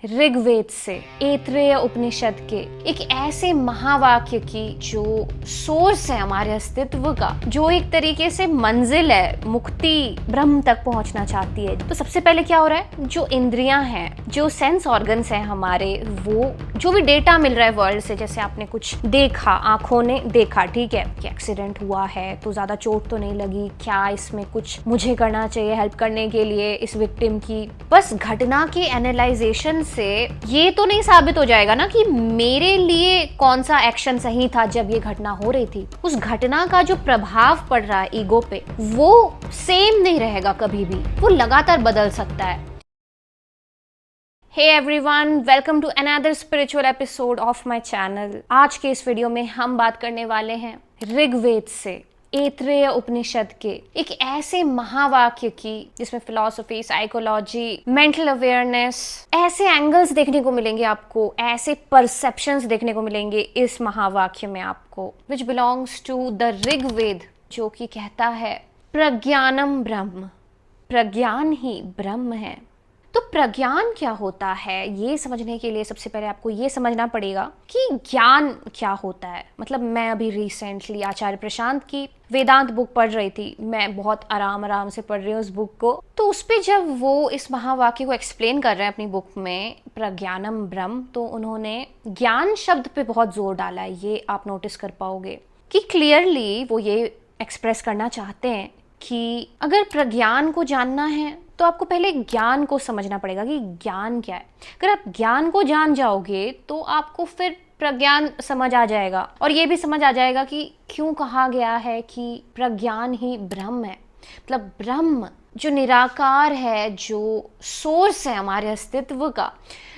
ऋग्वेद से ऐतरेय उपनिषद के एक ऐसे महावाक्य की जो सोर्स है हमारे अस्तित्व का, जो एक तरीके से मंजिल है, मुक्ति ब्रह्म तक पहुंचना चाहती है। तो सबसे पहले क्या हो रहा है, जो इंद्रियां हैं, जो सेंस ऑर्गन्स हैं हमारे, वो जो भी डेटा मिल रहा है वर्ल्ड से, जैसे आपने कुछ देखा, आंखों ने देखा, ठीक है कि एक्सीडेंट हुआ है तो ज्यादा चोट तो नहीं लगी, क्या इसमें कुछ मुझे करना चाहिए हेल्प करने के लिए इस विक्टिम की। बस घटना की एनालाइजेशन से ये तो नहीं साबित हो जाएगा ना कि मेरे लिए कौन सा एक्शन सही था जब ये घटना हो रही थी। उस घटना का जो प्रभाव पड़ रहा है ईगो पे, वो सेम नहीं रहेगा कभी भी, वो लगातार बदल सकता है। Hey everyone, welcome to another spiritual episode of my channel। आज के इस वीडियो में हम बात करने वाले हैं ऋग्वेद से ऐतरेय उपनिषद के एक ऐसे महावाक्य की, जिसमें फिलॉसफी, साइकोलॉजी, मेंटल अवेयरनेस, ऐसे एंगल्स देखने को मिलेंगे आपको, ऐसे परसेप्शंस देखने को मिलेंगे इस महावाक्य में आपको, which belongs to the Rigveda, जो कि कहता है प्रज्ञानम ब्रह्म, प्रज्ञान ही ब्रह्म है। तो प्रज्ञान क्या होता है, ये समझने के लिए सबसे पहले आपको ये समझना पड़ेगा कि ज्ञान क्या होता है। मतलब मैं अभी रिसेंटली आचार्य प्रशांत की वेदांत बुक पढ़ रही थी, मैं बहुत आराम से पढ़ रही हूँ उस बुक को। तो उस पे जब वो इस महावाक्य को एक्सप्लेन कर रहे हैं अपनी बुक में, प्रज्ञानम ब्रह्म, तो उन्होंने ज्ञान शब्द पे बहुत जोर डाला है। ये आप नोटिस कर पाओगे कि क्लियरली वो ये एक्सप्रेस करना चाहते हैं कि अगर प्रज्ञान को जानना है तो आपको पहले ज्ञान को समझना पड़ेगा कि ज्ञान क्या है। अगर आप ज्ञान को जान जाओगे तो आपको फिर प्रज्ञान समझ आ जाएगा, और ये भी समझ आ जाएगा कि क्यों कहा गया है कि प्रज्ञान ही ब्रह्म है। मतलब ब्रह्म जो निराकार है, जो सोर्स है हमारे अस्तित्व का,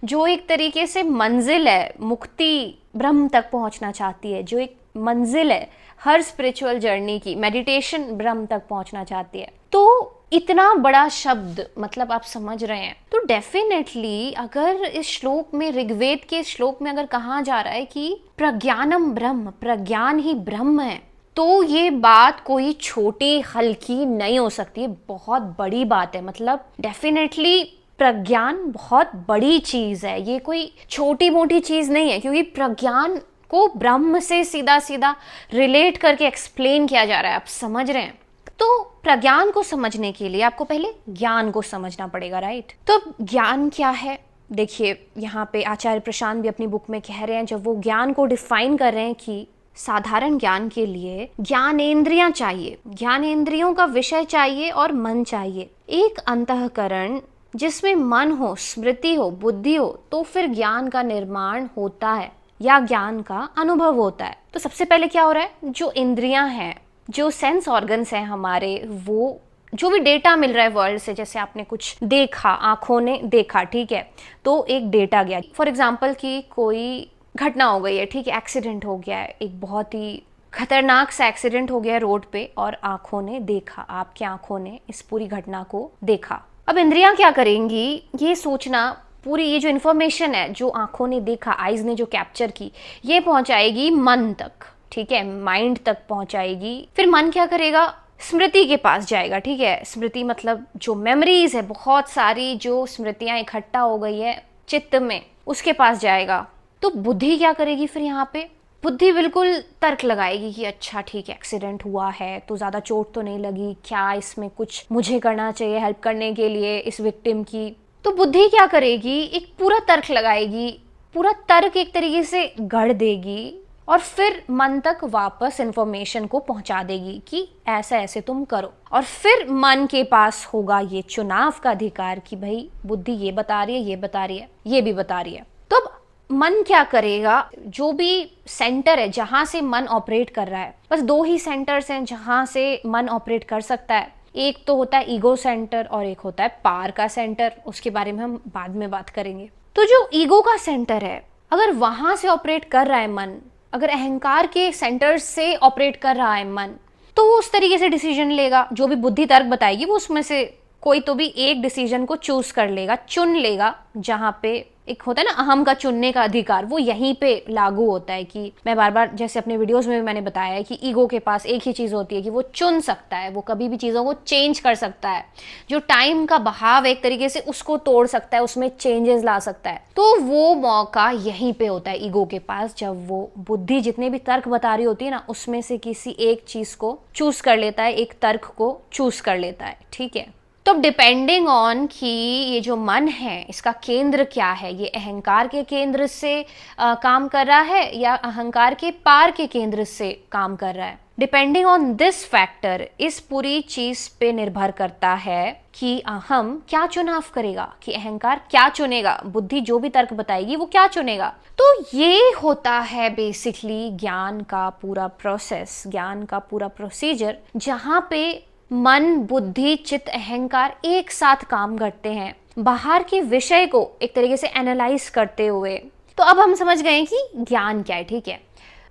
जो एक तरीके से मंजिल है, मुक्ति ब्रह्म तक पहुंचना चाहती है, जो एक मंजिल है हर स्पिरिचुअल जर्नी की, मेडिटेशन ब्रह्म तक पहुंचना चाहती है। तो इतना बड़ा शब्द, मतलब आप समझ रहे हैं। तो डेफिनेटली अगर इस श्लोक में, ऋग्वेद के श्लोक में अगर कहा जा रहा है कि प्रज्ञानम ब्रह्म, प्रज्ञान ही ब्रह्म है, तो ये बात कोई छोटी हल्की नहीं हो सकती है, बहुत बड़ी बात है। मतलब डेफिनेटली प्रज्ञान बहुत बड़ी चीज है, ये कोई छोटी मोटी चीज नहीं है, क्योंकि प्रज्ञान को ब्रह्म से सीधा सीधा रिलेट करके एक्सप्लेन किया जा रहा है। आप समझ रहे हैं। तो प्रज्ञान को समझने के लिए आपको पहले ज्ञान को समझना पड़ेगा, राइट। तो ज्ञान क्या है, देखिए यहाँ पे आचार्य प्रशांत भी अपनी बुक में कह रहे हैं, जब वो ज्ञान को डिफाइन कर रहे हैं कि साधारण ज्ञान के लिए ज्ञानेंद्रियां चाहिए, ज्ञानेंद्रियों का विषय चाहिए और मन चाहिए, एक अंतःकरण जिसमें मन हो, स्मृति हो, बुद्धि हो, तो फिर ज्ञान का निर्माण होता है या ज्ञान का अनुभव होता है। तो सबसे पहले क्या हो रहा है, जो इंद्रियां हैं, जो सेंस ऑर्गन्स हैं हमारे, वो जो भी डेटा मिल रहा है वर्ल्ड से, जैसे आपने कुछ देखा, आंखों ने देखा, ठीक है, तो एक डेटा गया। फॉर एग्जाम्पल कि कोई घटना हो गई है, ठीक है, एक्सीडेंट हो गया है, एक बहुत ही खतरनाक सा एक्सीडेंट हो गया है रोड पे, और आंखों ने देखा, आपकी आंखों ने इस पूरी घटना को देखा। अब इंद्रियां क्या करेंगी, ये सोचना, पूरी ये जो इन्फॉर्मेशन है जो आंखों ने देखा, आईज ने जो कैप्चर की, ये पहुंचाएगी मन तक, ठीक है, माइंड तक पहुंचाएगी। फिर मन क्या करेगा, स्मृति के पास जाएगा, ठीक है। स्मृति मतलब जो मेमोरीज है, बहुत सारी जो स्मृतियां इकट्ठा हो गई है चित्त में, उसके पास जाएगा। तो बुद्धि क्या करेगी फिर यहाँ पे, बुद्धि बिल्कुल तर्क लगाएगी कि अच्छा ठीक है, एक्सीडेंट हुआ है तो ज्यादा चोट तो नहीं लगी, क्या इसमें कुछ मुझे करना चाहिए हेल्प करने के लिए इस विक्टिम की। तो बुद्धि क्या करेगी, एक पूरा तर्क लगाएगी, पूरा तर्क एक तरीके से गढ़ देगी, और फिर मन तक वापस इंफॉर्मेशन को पहुंचा देगी कि ऐसा ऐसे तुम करो। और फिर मन के पास होगा ये चुनाव का अधिकार कि भाई बुद्धि ये बता रही है, ये बता रही है, ये भी बता रही है। तो अब मन क्या करेगा, जो भी सेंटर है जहां से मन ऑपरेट कर रहा है, बस दो ही सेंटर्स हैं जहां से मन ऑपरेट कर सकता है। एक तो होता है ईगो सेंटर और एक होता है पार का सेंटर, उसके बारे में हम बाद में बात करेंगे। तो जो ईगो का सेंटर है, अगर वहां से ऑपरेट कर रहा है मन, अगर अहंकार के सेंटर से ऑपरेट कर रहा है मन, तो वो उस तरीके से डिसीजन लेगा, जो भी बुद्धि तर्क बताएगी वो उसमें से कोई तो भी एक डिसीजन को चूज कर लेगा, चुन लेगा, जहां पे एक होता है ना अहम का चुनने का अधिकार, वो यहीं पे लागू होता है कि मैं बार बार जैसे अपने वीडियोस में भी मैंने बताया है कि ईगो के पास एक ही चीज होती है कि वो चुन सकता है, वो कभी भी चीजों को चेंज कर सकता है, जो टाइम का बहाव एक तरीके से उसको तोड़ सकता है, उसमें चेंजेस ला सकता है। तो वो मौका यहीं पे होता है ईगो के पास, जब वो बुद्धि जितने भी तर्क बता रही होती है ना उसमें से किसी एक चीज को चूज कर लेता है, एक तर्क को चूज कर लेता है। ठीक है, तो डिपेंडिंग ऑन कि ये जो मन है इसका केंद्र क्या है, ये अहंकार के केंद्र से काम कर रहा है या अहंकार के पार के केंद्र से काम कर रहा है, डिपेंडिंग ऑन दिस फैक्टर, इस पूरी चीज पे निर्भर करता है कि हम क्या चुनाव करेगा, कि अहंकार क्या चुनेगा, बुद्धि जो भी तर्क बताएगी वो क्या चुनेगा। तो ये होता है बेसिकली ज्ञान का पूरा प्रोसेस, ज्ञान का पूरा प्रोसीजर, जहाँ पे मन, बुद्धि, चित्त, अहंकार एक साथ काम करते हैं बाहर के विषय को एक तरीके से एनालाइज करते हुए। तो अब हम समझ गए कि ज्ञान क्या है। ठीक है,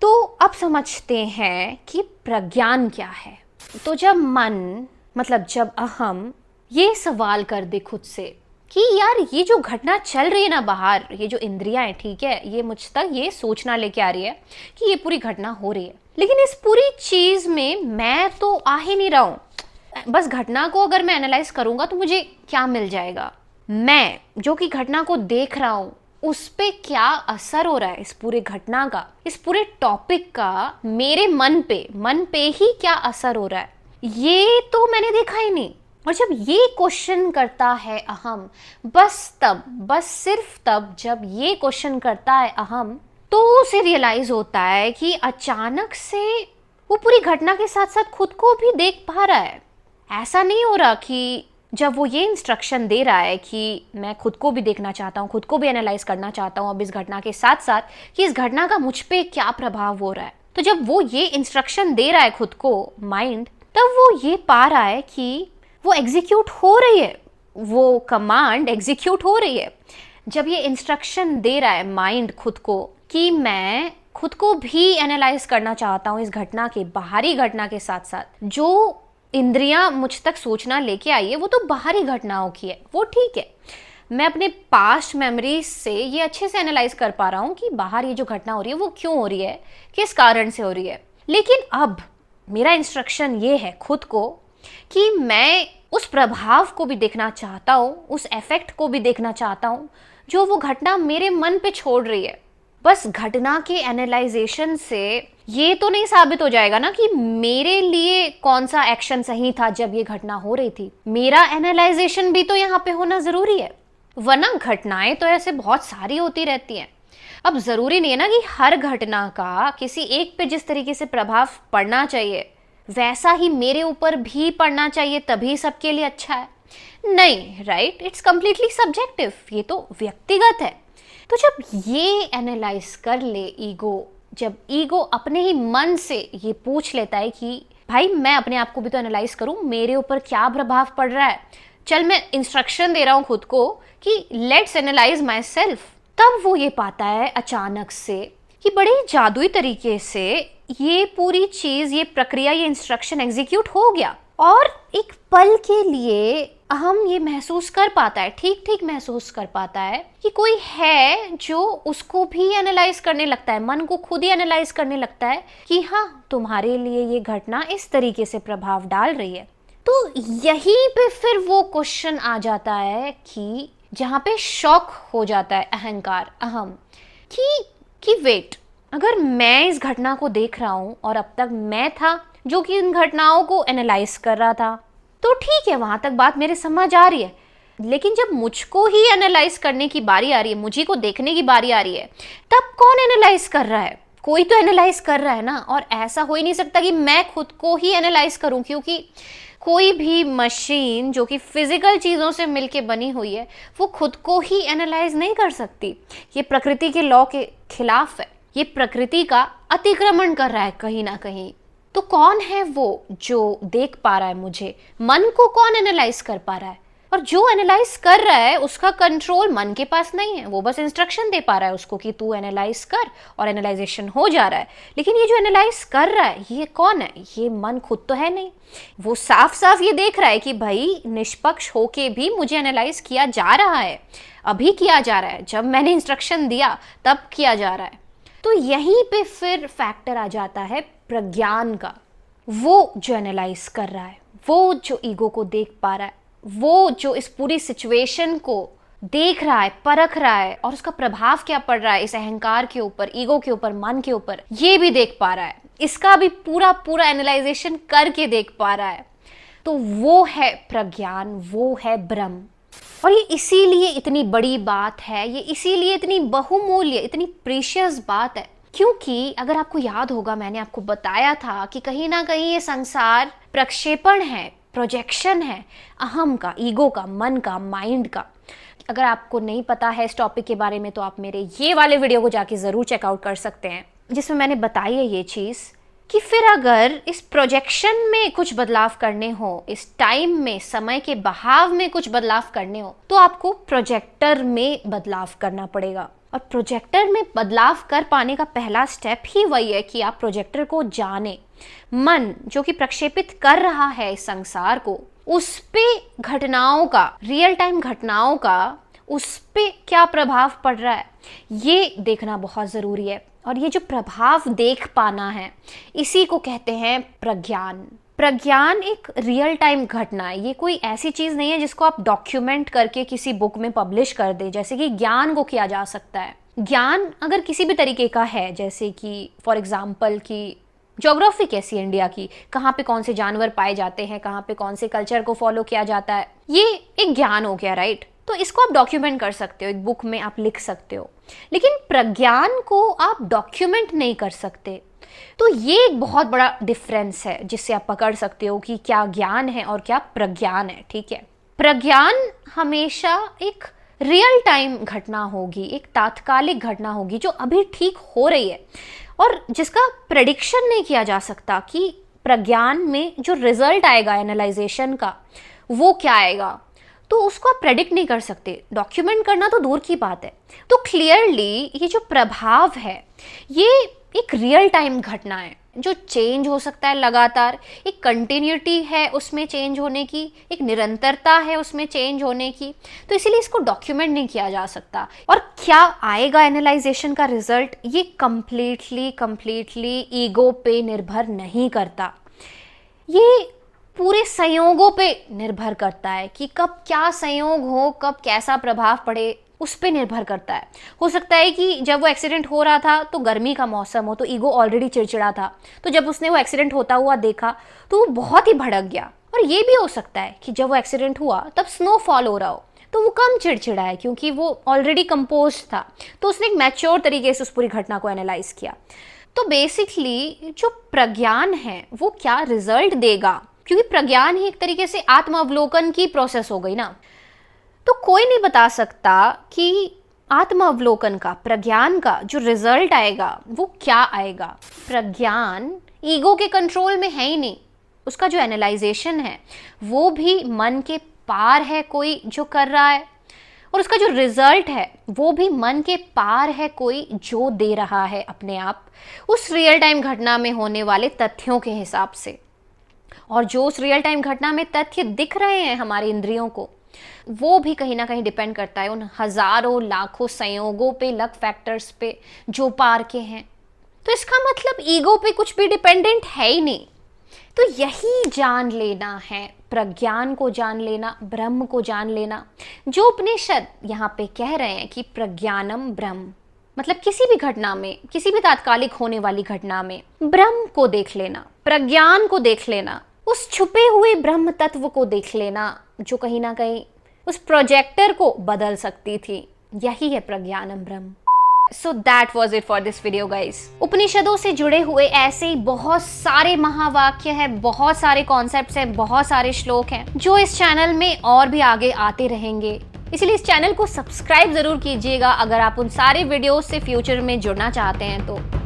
तो अब समझते हैं कि प्रज्ञान क्या है। तो जब मन, मतलब जब अहम ये सवाल कर दे खुद से कि यार ये जो घटना चल रही है ना बाहर, ये जो इंद्रियां हैं, ठीक है, ये मुझ तक ये सोचना लेके आ रही है कि ये पूरी घटना हो रही है, लेकिन इस पूरी चीज में मैं तो आ ही नहीं रहा हूं। बस घटना को अगर मैं एनालाइज करूंगा तो मुझे क्या मिल जाएगा, मैं जो कि घटना को देख रहा हूं उस पे क्या असर हो रहा है, इस पूरे घटना का, इस पूरे टॉपिक का मेरे मन पे ही क्या असर हो रहा है, ये तो मैंने देखा ही नहीं। और जब ये क्वेश्चन करता है अहम, बस सिर्फ तब जब ये क्वेश्चन करता है अहम, तो उसे रियलाइज होता है कि अचानक से वो पूरी घटना के साथ साथ खुद को भी देख पा रहा है। ऐसा नहीं हो रहा कि जब वो ये इंस्ट्रक्शन दे रहा है कि मैं खुद को भी देखना चाहता हूँ, खुद को भी एनालाइज करना चाहता हूँ अब इस घटना के साथ साथ, कि इस घटना का मुझ पे क्या प्रभाव हो रहा है। तो जब वो ये इंस्ट्रक्शन दे रहा है खुद को, माइंड, तब वो ये पा रहा है कि वो एग्जीक्यूट हो रही है, वो कमांड एग्जीक्यूट हो रही है। जब ये इंस्ट्रक्शन दे रहा है माइंड खुद को कि मैं खुद को भी एनालाइज करना चाहता हूँ इस घटना के, बाहरी घटना के साथ साथ, जो इंद्रियां मुझ तक सूचना लेके आई है वो तो बाहरी घटनाओं की है, वो ठीक है, मैं अपने पास्ट मेमोरीज से ये अच्छे से एनालाइज कर पा रहा हूँ कि बाहर ये जो घटना हो रही है वो क्यों हो रही है, किस कारण से हो रही है। लेकिन अब मेरा इंस्ट्रक्शन ये है खुद को कि मैं उस प्रभाव को भी देखना चाहता हूँ, उस इफेक्ट को भी देखना चाहता हूँ जो वो घटना मेरे मन पे छोड़ रही है। बस घटना के एनालाइजेशन से ये तो नहीं साबित हो जाएगा ना कि मेरे लिए कौन सा एक्शन सही था जब ये घटना हो रही थी, मेरा एनालाइजेशन भी तो यहाँ पे होना जरूरी है, वरना घटनाएं तो ऐसे बहुत सारी होती रहती हैं। अब जरूरी नहीं है ना कि हर घटना का किसी एक पे जिस तरीके से प्रभाव पड़ना चाहिए वैसा ही मेरे ऊपर भी पड़ना चाहिए तभी सबके लिए अच्छा है, नहीं, राइट, इट्स कंप्लीटली सब्जेक्टिव, ये तो व्यक्तिगत है। तो जब ये एनालाइज कर ले ईगो, जब ईगो अपने ही मन से ये पूछ लेता है कि भाई मैं अपने आप को भी तो एनालाइज करूं, मेरे ऊपर क्या प्रभाव पड़ रहा है, चल मैं इंस्ट्रक्शन दे रहा हूं खुद को कि लेट्स एनालाइज माई सेल्फ, तब वो ये पाता है अचानक से कि बड़े जादुई तरीके से ये पूरी चीज, ये प्रक्रिया, ये इंस्ट्रक्शन एग्जीक्यूट हो गया और एक पल के लिए हम ये महसूस कर पाता है, ठीक महसूस कर पाता है कि कोई है जो उसको भी एनालाइज करने लगता है, मन को खुद ही एनालाइज करने लगता है कि हाँ तुम्हारे लिए ये घटना इस तरीके से प्रभाव डाल रही है। तो यहीं पे फिर वो क्वेश्चन आ जाता है कि जहाँ पे शॉक हो जाता है अहंकार, अहम, कि वेट, अगर मैं इस घटना को देख रहा हूँ और अब तक मैं था जो कि इन घटनाओं को एनालाइज कर रहा था, तो ठीक है, वहां तक बात मेरे समझ आ रही है। लेकिन जब मुझको ही एनालाइज करने की बारी आ रही है, मुझे को देखने की बारी आ रही है, तब कौन एनालाइज कर रहा है? कोई तो एनालाइज कर रहा है ना। और ऐसा हो ही नहीं सकता कि मैं खुद को ही एनालाइज करूं, क्योंकि कोई भी मशीन जो कि फिजिकल चीज़ों से मिलके बनी हुई है वो खुद को ही एनालाइज नहीं कर सकती। ये प्रकृति के लॉ के खिलाफ है, ये प्रकृति का अतिक्रमण कर रहा है कहीं ना कहीं। तो कौन है वो जो देख पा रहा है मुझे? मन को कौन एनालाइज कर पा रहा है? और जो एनालाइज कर रहा है उसका कंट्रोल मन के पास नहीं है, वो बस इंस्ट्रक्शन दे पा रहा है उसको कि तू एनालाइज कर, और एनालाइजेशन हो जा रहा है। लेकिन ये जो एनालाइज कर रहा है ये कौन है? ये मन खुद तो है नहीं। वो साफ साफ ये देख रहा है कि भाई निष्पक्ष होके भी मुझे एनालाइज किया जा रहा है, अभी किया जा रहा है, जब मैंने इंस्ट्रक्शन दिया तब किया जा रहा है। तो यहीं पे फिर फैक्टर आ जाता है प्रज्ञान का। वो जो एनालाइज कर रहा है, वो जो ईगो को देख पा रहा है, वो जो इस पूरी सिचुएशन को देख रहा है, परख रहा है, और उसका प्रभाव क्या पड़ रहा है इस अहंकार के ऊपर, ईगो के ऊपर, मन के ऊपर, ये भी देख पा रहा है, इसका भी पूरा पूरा एनालाइजेशन करके देख पा रहा है। तो वो है प्रज्ञान, वो है ब्रह्म। और ये इसीलिए इतनी बड़ी बात है, ये इसीलिए इतनी बहुमूल्य, इतनी प्रीशियस बात है, क्योंकि अगर आपको याद होगा मैंने आपको बताया था कि कहीं ना कहीं ये संसार प्रक्षेपण है, प्रोजेक्शन है अहम का, ईगो का, मन का, माइंड का। अगर आपको नहीं पता है इस टॉपिक के बारे में तो आप मेरे ये वाले वीडियो को जाके ज़रूर चेकआउट कर सकते हैं, जिसमें मैंने बताई है ये चीज़ कि फिर अगर इस प्रोजेक्शन में कुछ बदलाव करने हो, इस टाइम में, समय के बहाव में कुछ बदलाव करने हो, तो आपको प्रोजेक्टर में बदलाव करना पड़ेगा। और प्रोजेक्टर में बदलाव कर पाने का पहला स्टेप ही वही है कि आप प्रोजेक्टर को जाने। मन जो कि प्रक्षेपित कर रहा है इस संसार को, उस पे घटनाओं का, रियल टाइम घटनाओं का उस पे क्या प्रभाव पड़ रहा है, ये देखना बहुत ज़रूरी है। और ये जो प्रभाव देख पाना है, इसी को कहते हैं प्रज्ञान। प्रज्ञान एक रियल टाइम घटना है, ये कोई ऐसी चीज़ नहीं है जिसको आप डॉक्यूमेंट करके किसी बुक में पब्लिश कर दे, जैसे कि ज्ञान को किया जा सकता है। ज्ञान अगर किसी भी तरीके का है, जैसे कि फॉर एग्जाम्पल कि ज्योग्राफी कैसी है इंडिया की, कहाँ पे कौन से जानवर पाए जाते हैं, कहाँ पे कौन से कल्चर को फॉलो किया जाता है, ये एक ज्ञान हो गया, राइट? तो इसको आप डॉक्यूमेंट कर सकते हो, एक बुक में आप लिख सकते हो, लेकिन प्रज्ञान को आप डॉक्यूमेंट नहीं कर सकते। तो ये एक बहुत बड़ा डिफरेंस है जिससे आप पकड़ सकते हो कि क्या ज्ञान है और क्या प्रज्ञान है, ठीक है? प्रज्ञान हमेशा एक रियल टाइम घटना होगी, एक तात्कालिक घटना होगी जो अभी ठीक हो रही है, और जिसका प्रेडिक्शन नहीं किया जा सकता कि प्रज्ञान में जो रिजल्ट आएगा एनालाइजेशन का वो क्या आएगा, तो उसको आप प्रेडिक्ट नहीं कर सकते। डॉक्यूमेंट करना तो दूर की बात है। तो क्लियरली ये जो प्रभाव है ये एक रियल टाइम घटना है जो चेंज हो सकता है लगातार, एक कंटिन्यूटी है उसमें चेंज होने की, एक निरंतरता है उसमें चेंज होने की, तो इसीलिए इसको डॉक्यूमेंट नहीं किया जा सकता। और क्या आएगा एनालाइजेशन का रिजल्ट, ये कंप्लीटली ईगो पे निर्भर नहीं करता, ये पूरे संयोगों पे निर्भर करता है कि कब क्या संयोग हो, कब कैसा प्रभाव पड़े, उस पे निर्भर करता है। हो सकता है कि जब वो एक्सीडेंट हो रहा था तो गर्मी का मौसम हो, तो ईगो ऑलरेडी चिड़चिड़ा था, तो जब उसने वो एक्सीडेंट होता हुआ देखा तो वो बहुत ही भड़क गया। और ये भी हो सकता है कि जब वो एक्सीडेंट हुआ तब स्नोफॉल हो रहा हो, तो वो कम चिड़चिड़ा है क्योंकि वो ऑलरेडी कंपोज था, तो उसने एक मैच्योर तरीके से उस पूरी घटना को एनालाइज किया। तो बेसिकली जो प्रज्ञान है वो क्या रिजल्ट देगा, क्योंकि प्रज्ञान ही एक तरीके से आत्म अवलोकन की प्रोसेस हो गई ना, तो कोई नहीं बता सकता कि आत्म अवलोकन का, प्रज्ञान का जो रिजल्ट आएगा वो क्या आएगा। प्रज्ञान ईगो के कंट्रोल में है ही नहीं, उसका जो एनालाइजेशन है वो भी मन के पार है कोई जो कर रहा है, और उसका जो रिजल्ट है वो भी मन के पार है कोई जो दे रहा है अपने आप उस रियल टाइम घटना में होने वाले तथ्यों के हिसाब से। और जो उस रियल टाइम घटना में तथ्य दिख रहे हैं हमारी इंद्रियों को, वो भी कहीं ना कहीं डिपेंड करता है उन हजारों लाखों संयोगों पे, लक फैक्टर्स पे जो पार के हैं। तो इसका मतलब ईगो पे कुछ भी डिपेंडेंट है ही नहीं। तो यही जान लेना है, प्रज्ञान को जान लेना, ब्रह्म को जान लेना, जो उपनिषद यहाँ पे कह रहे हैं कि प्रज्ञानम ब्रह्म, मतलब किसी भी घटना में, किसी भी तात्कालिक होने वाली घटना में ब्रह्म को देख लेना, प्रज्ञान को देख लेना, उस छुपे हुए ब्रह्म तत्व को देख लेना जो कहीं ना कहीं उस प्रोजेक्टर को बदल सकती थी। यही है प्रज्ञानम ब्रह्म। So that was it for this video guys. उपनिषदों से जुड़े हुए ऐसे ही बहुत सारे महावाक्य हैं, बहुत सारे कॉन्सेप्ट्स हैं, बहुत सारे श्लोक हैं जो इस चैनल में और भी आगे आते रहेंगे। इसलिए इस चैनल को सब्सक्राइब जरूर कीजिएगा अगर आप उन सारे वीडियोस से फ्यूचर में जुड़ना चाहते हैं तो।